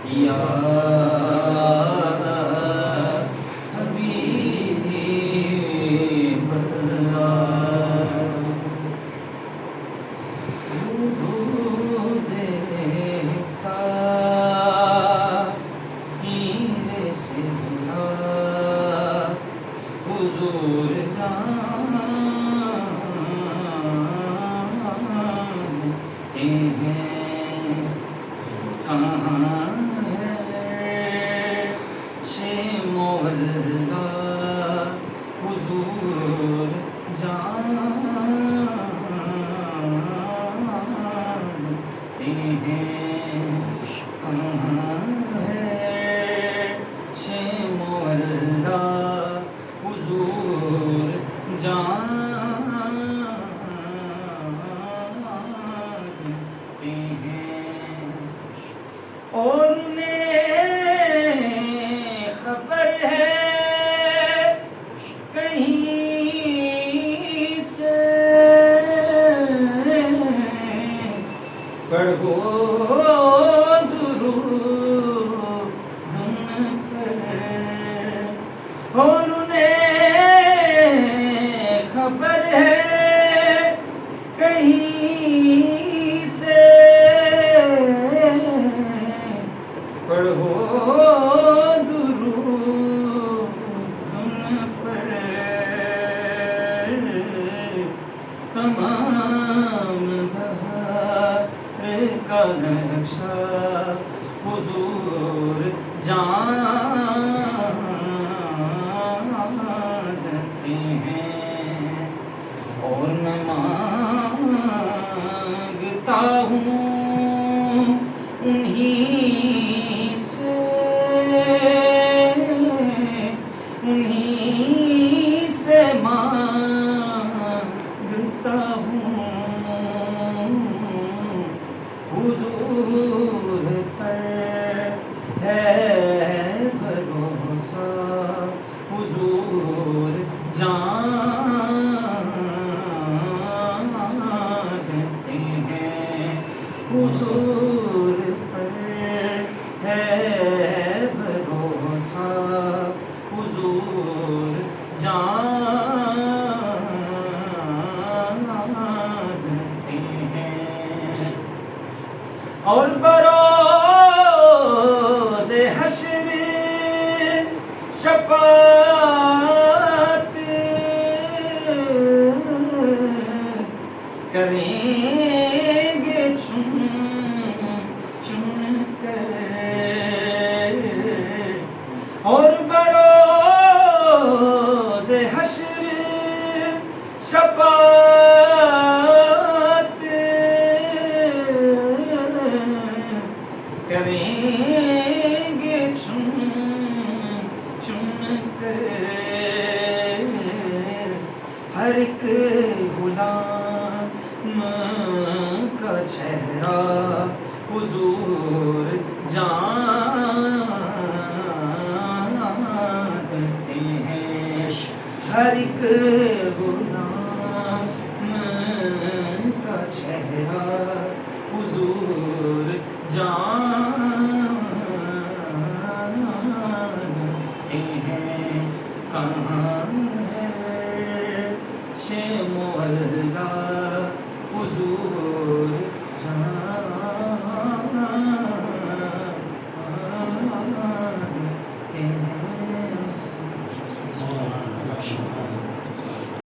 یا حبیب اللہ حدود تاہیر صحرا حضور جانتے ہیں کہاں مولا حضور جانتے ہیں کہاں ہے مولا حضور جانتے ہیں اور خبر ہے کہیں سے پڑھو درود ان پر اور انہیں خبر ہے کہیں سے پڑھو تمام دہر کا نقشہ حضور جانتے ہیں اور میں مانگتا ہوں انہیں سے مانگتا ہوں حضور پر ہے بھروسہ حضور جانتے ہیں حضور پر ہے بھروسہ حضور جانتے ہیں اور بروز حشر شفاعت کریں گے چن چن کر اور بروز حشر شفاعت کریں گے چن چن کر ہر ایک غلام کا چہرہ حضور جانتے ہیں ہر ایک غلام کا چہرہ حضور جانتے ہیں کہاں ہے مولا